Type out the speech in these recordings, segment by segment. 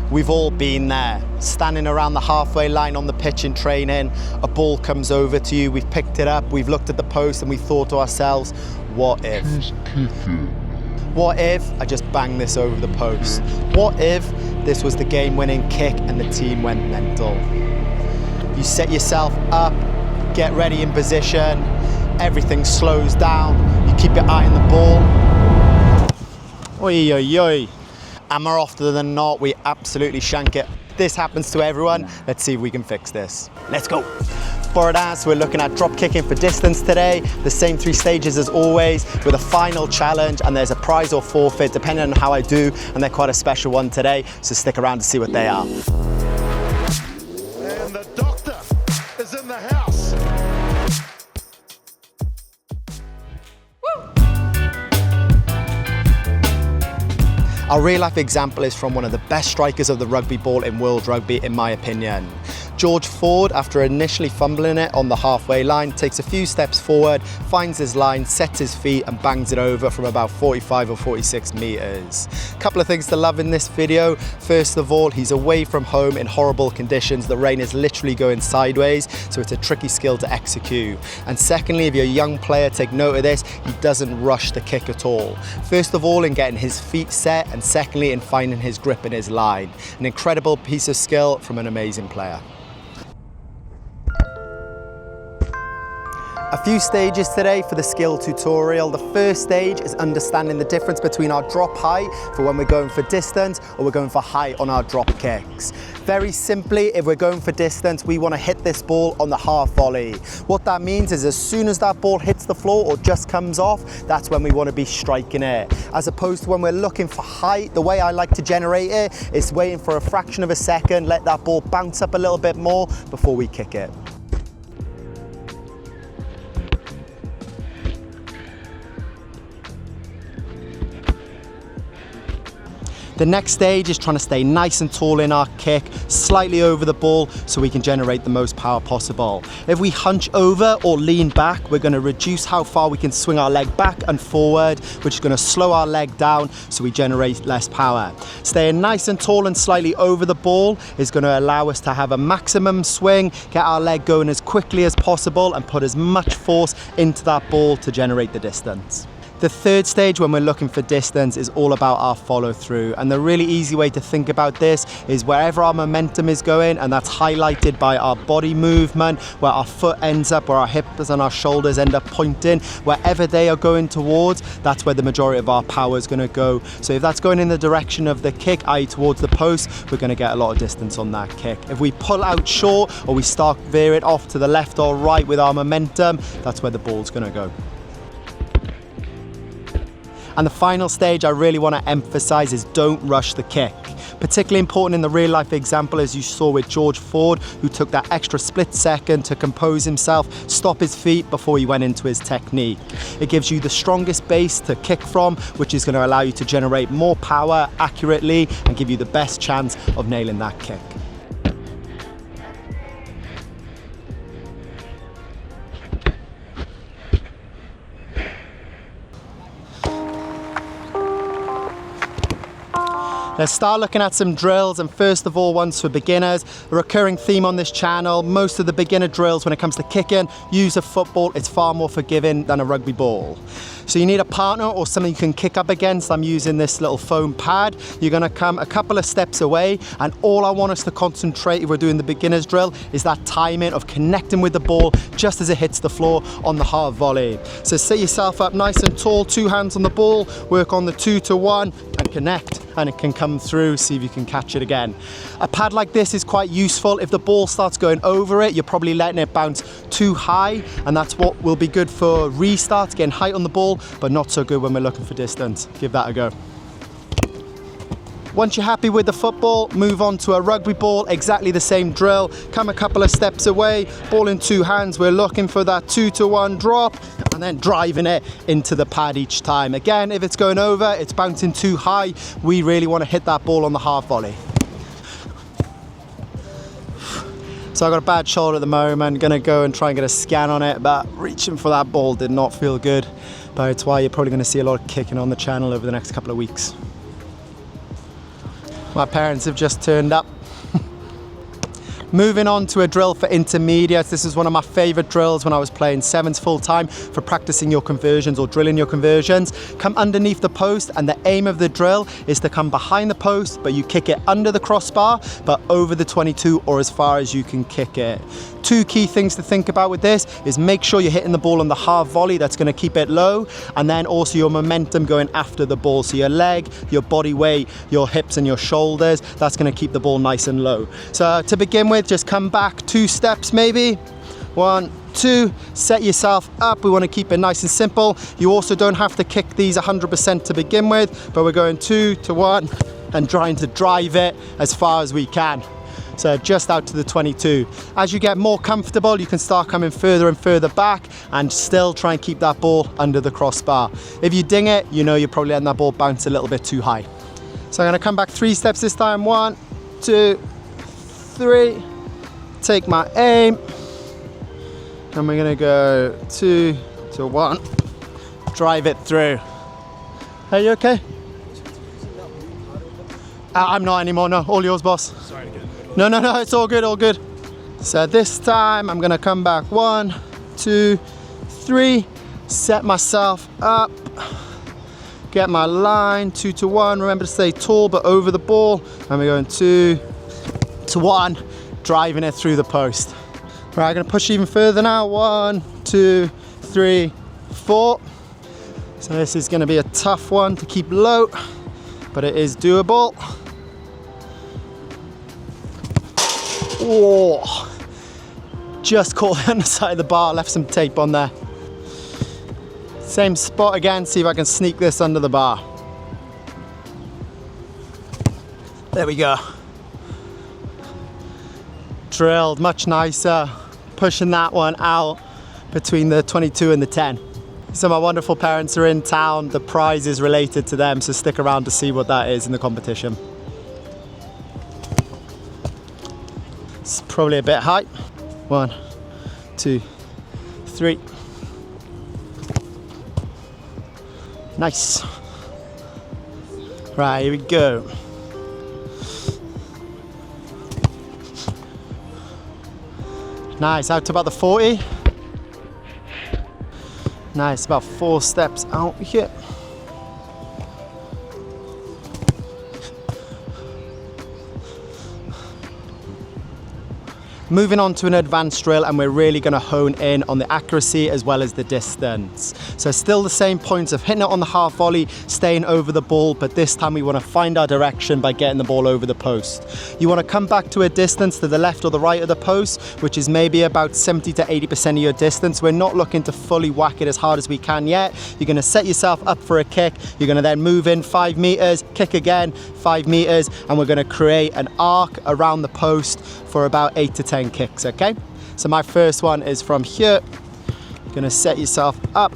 We've all been there, standing around the halfway line on the pitch in training, a ball comes over to you, we've picked it up, we've looked at the post and we thought to ourselves, what if? What if I just banged this over the post? What if this was the game-winning kick and the team went mental? You set yourself up, get ready in position, everything slows down, you keep your eye on the ball. Oi, oi, oi. And more often than not, we absolutely shank it. This happens to everyone. Let's see if we can fix this. Let's go. For it as, we're looking at drop kicking for distance today. The same 3 stages as always, with a final challenge, and there's a prize or forfeit depending on how I do, and they're quite a special one today, so stick around to see what they are. And the doctor is in the house. Our real life example is from one of the best strikers of the rugby ball in world rugby, in my opinion. George Ford, after initially fumbling it on the halfway line, takes a few steps forward, finds his line, sets his feet and bangs it over from about 45 or 46 meters. A couple of things to love in this video. First of all, he's away from home in horrible conditions. The rain is literally going sideways, so it's a tricky skill to execute. And secondly, if you're a young player, take note of this, he doesn't rush the kick at all. First of all, in getting his feet set, and secondly, in finding his grip in his line. An incredible piece of skill from an amazing player. A few stages today for the skill tutorial. The first stage is understanding the difference between our drop height for when we're going for distance or we're going for height on our drop kicks. Very simply, if we're going for distance, we want to hit this ball on the half volley. What that means is as soon as that ball hits the floor or just comes off, that's when we want to be striking it. As opposed to when we're looking for height, the way I like to generate it is waiting for a fraction of a second, let that ball bounce up a little bit more before we kick it. The next stage is trying to stay nice and tall in our kick, slightly over the ball so we can generate the most power possible. If we hunch over or lean back, we're going to reduce how far we can swing our leg back and forward, which is going to slow our leg down so we generate less power. Staying nice and tall and slightly over the ball is going to allow us to have a maximum swing, get our leg going as quickly as possible and put as much force into that ball to generate the distance. The third stage when we're looking for distance is all about our follow through, and the really easy way to think about this is wherever our momentum is going, and that's highlighted by our body movement, where our foot ends up, where our hips and our shoulders end up pointing, wherever they are going towards, that's where the majority of our power is going to go. So if that's going in the direction of the kick, i.e. towards the post, we're going to get a lot of distance on that kick. If we pull out short or we start veering off to the left or right with our momentum, that's where the ball's going to go. And the final stage I really want to emphasize is don't rush the kick. Particularly important in the real life example, as you saw with George Ford, who took that extra split second to compose himself, stop his feet before he went into his technique. It gives you the strongest base to kick from, which is going to allow you to generate more power accurately and give you the best chance of nailing that kick. Let's start looking at some drills, and first of all, ones for beginners. A recurring theme on this channel, most of the beginner drills when it comes to kicking, use a football. It's far more forgiving than a rugby ball. So you need a partner or something you can kick up against. I'm using this little foam pad. You're gonna come a couple of steps away, and all I want us to concentrate if we're doing the beginner's drill is that timing of connecting with the ball just as it hits the floor on the half volley. So set yourself up nice and tall, 2 hands on the ball, work on the 2 to 1 and connect, and it can come through, see if you can catch it again. A pad like this is quite useful. If the ball starts going over it, you're probably letting it bounce too high, and that's what will be good for restarts, getting height on the ball, but not so good when we're looking for distance. Give that a go. Once you're happy with the football, move on to a rugby ball, exactly the same drill. Come a couple of steps away, ball in 2 hands. We're looking for that 2 to 1 drop and then driving it into the pad each time. Again, if it's going over, it's bouncing too high, we really want to hit that ball on the half volley. So I've got a bad shoulder at the moment, gonna go and try and get a scan on it, but reaching for that ball did not feel good. But it's why you're probably gonna see a lot of kicking on the channel over the next couple of weeks. My parents have just turned up. Moving on to a drill for intermediates. This is one of my favorite drills when I was playing sevens full time for practicing your conversions or drilling your conversions. Come underneath the post, and the aim of the drill is to come behind the post, but you kick it under the crossbar, but over the 22 or as far as you can kick it. Two key things to think about with this is make sure you're hitting the ball on the half volley, that's going to keep it low, and then also your momentum going after the ball. So your leg, your body weight, your hips and your shoulders, that's going to keep the ball nice and low. So to begin with, just come back 2 steps maybe. 1, 2, set yourself up. We want to keep it nice and simple. You also don't have to kick these 100% to begin with, but we're going 2 to 1 and trying to drive it as far as we can. So just out to the 22. As you get more comfortable, you can start coming further and further back and still try and keep that ball under the crossbar. If you ding it, you know you're probably letting that ball bounce a little bit too high. So I'm going to come back 3 steps this time. 1, 2, 3. Take my aim. And we're going to go 2 to 1. Drive it through. Are you okay? I'm not anymore, no. All yours, boss. Sorry again. No, it's all good, all good. So this time I'm gonna come back 1, 2, 3, set myself up, get my line, 2 to 1. Remember to stay tall but over the ball. And we're going 2 to 1, driving it through the post. Right, I'm gonna push even further now. 1, 2, 3, 4. So this is gonna be a tough one to keep low, but it is doable. Oh, just caught the underside of the bar, left some tape on there. Same spot again, see if I can sneak this under the bar. There we go. Drilled, much nicer. Pushing that one out between the 22 and the 10. So my wonderful parents are in town. The prize is related to them, so stick around to see what that is in the competition. It's probably a bit high. 1, 2, 3. Nice. Right, here we go. Nice, out to about the 40. Nice, about 4 steps out here. Moving on to an advanced drill, and we're really going to hone in on the accuracy as well as the distance. So still the same points of hitting it on the half volley, staying over the ball, but this time we want to find our direction by getting the ball over the post. You want to come back to a distance to the left or the right of the post, which is maybe about 70 to 80% of your distance. We're not looking to fully whack it as hard as we can yet. You're going to set yourself up for a kick. You're going to then move in 5 meters, kick again, 5 meters, and we're going to create an arc around the post for about 8 to 10 kicks, okay? So my first one is from here. You're gonna set yourself up.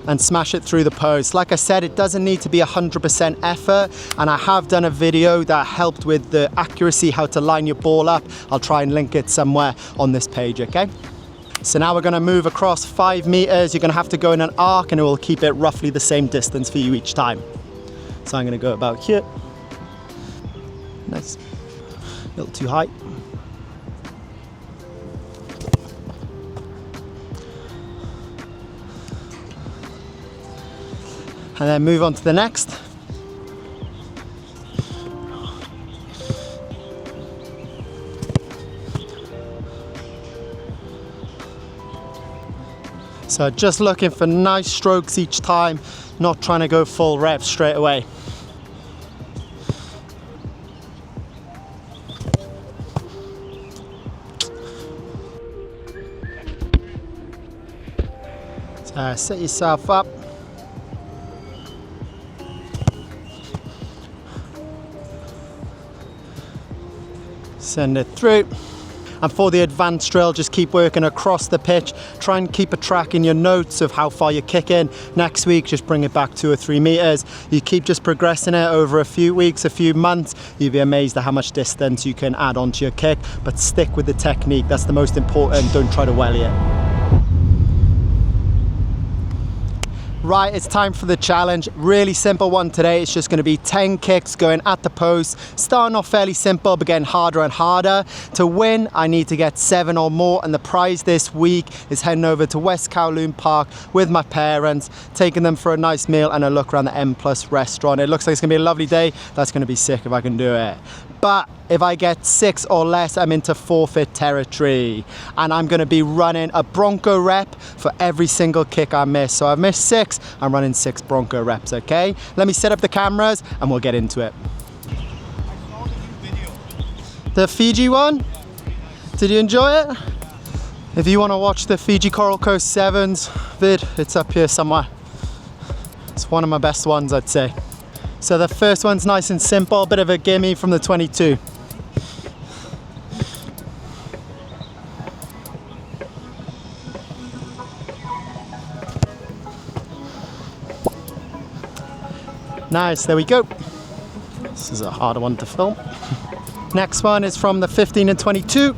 And smash it through the post. Like I said, it doesn't need to be 100% effort, and I have done a video that helped with the accuracy, how to line your ball up. I'll try and link it somewhere on this page, okay? So now we're going to move across 5 meters. You're going to have to go in an arc, and it will keep it roughly the same distance for you each time. So I'm going to go about here. Nice. A little too high. And then move on to the next. So just looking for nice strokes each time, not trying to go full reps straight away. So set yourself up. Send it through. And for the advanced drill, just keep working across the pitch. Try and keep a track in your notes of how far you're kicking. Next week, just bring it back 2 or 3 meters. You keep just progressing it over a few weeks, a few months. You'll be amazed at how much distance you can add onto your kick, but stick with the technique. That's the most important. Don't try to welly it. Right, it's time for the challenge. Really simple one today. It's just going to be 10 kicks going at the post. Starting off fairly simple, but getting harder and harder. To win, I need to get 7 or more, and the prize this week is heading over to West Kowloon Park with my parents, taking them for a nice meal and a look around the M+ restaurant. It looks like it's going to be a lovely day. That's going to be sick if I can do it. But if I get 6 or less, I'm into forfeit territory. And I'm gonna be running a Bronco rep for every single kick I miss. So I've missed 6, I'm running 6 Bronco reps, okay? Let me set up the cameras and we'll get into it. The Fiji one? Did you enjoy it? If you wanna watch the Fiji Coral Coast 7s vid, it's up here somewhere. It's one of my best ones, I'd say. So the first one's nice and simple, a bit of a gimme from the 22. Nice, there we go. This is a harder one to film. Next one is from the 15 and 22.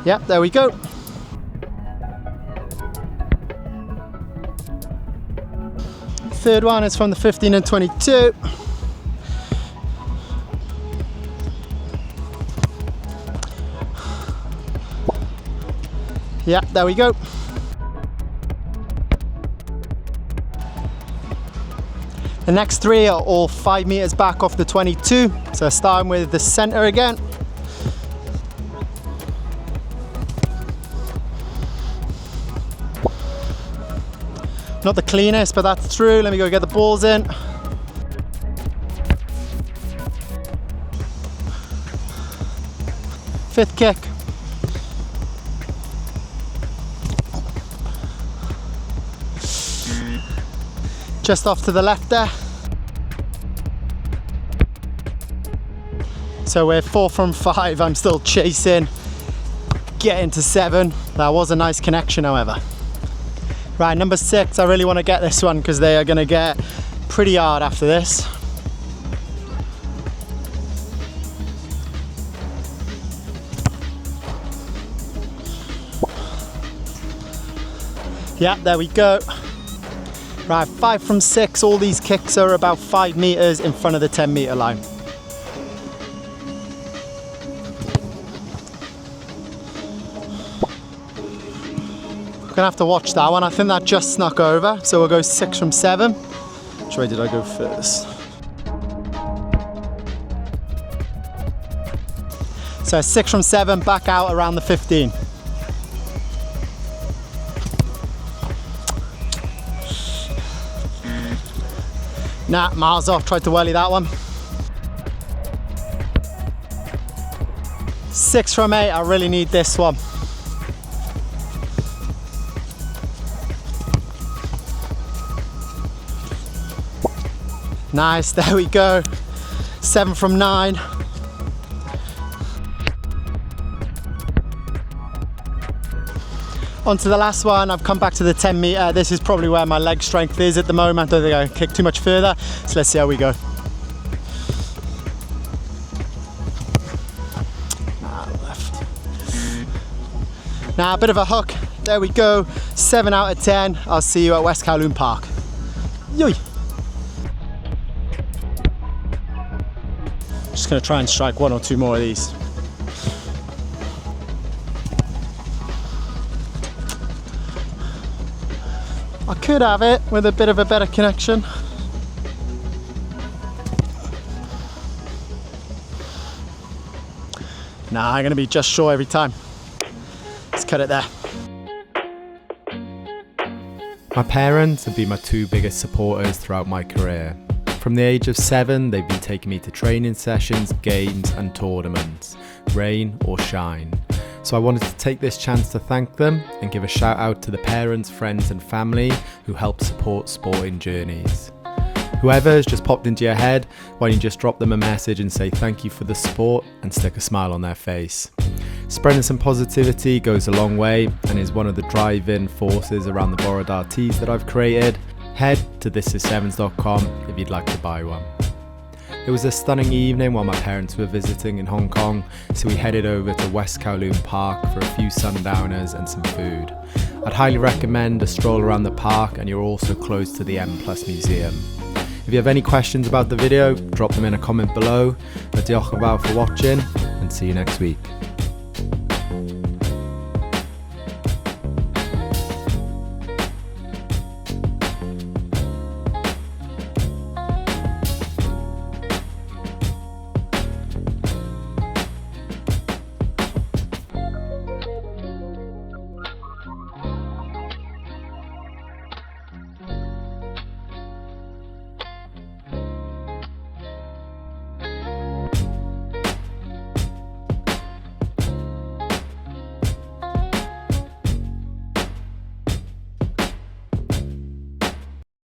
Yep, there we go. Third one is from the 15 and 22. Yep, there we go. The next 3 are all 5 meters back off the 22. So starting with the center again. Not the cleanest, but that's through. Let me go get the balls in. Fifth kick. Just off to the left there. So we're 4 from 5. I'm still chasing, getting to 7. That was a nice connection, however. Right, number 6, I really want to get this one because they are going to get pretty hard after this. Yeah, there we go. Right, 5 from 6, all these kicks are about 5 meters in front of the 10 meter line. Gonna have to watch that one. I think that just snuck over, so we'll go 6 from 7. Which way did I go first? So 6 from 7, back out around the 15. Nah, miles off, tried to welly that one. 6 from 8, I really need this one. Nice, there we go. 7 from 9. On to the last one. I've come back to the 10 meter. This is probably where my leg strength is at the moment. I don't think I can kick too much further. So let's see how we go. Left. Now a bit of a hook. There we go. 7 out of 10. I'll see you at West Kowloon Park. Yoy. Just gonna try and strike 1 or 2 more of these. I could have it with a bit of a better connection. Nah, I'm gonna be just short every time. Let's cut it there. My parents have been my 2 biggest supporters throughout my career. From the age of 7, they've been taking me to training sessions, games and tournaments, rain or shine. So I wanted to take this chance to thank them and give a shout out to the parents, friends and family who help support sporting journeys. Whoever has just popped into your head, why don't you just drop them a message and say thank you for the support and stick a smile on their face. Spreading some positivity goes a long way and is one of the driving forces around the Borodar tees that I've created. Head to thisissevens.com if you'd like to buy one. It was a stunning evening while my parents were visiting in Hong Kong, so we headed over to West Kowloon Park for a few sundowners and some food. I'd highly recommend a stroll around the park, and you're also close to the M+ Museum. If you have any questions about the video, drop them in a comment below. Diolch yn fawr for watching and see you next week.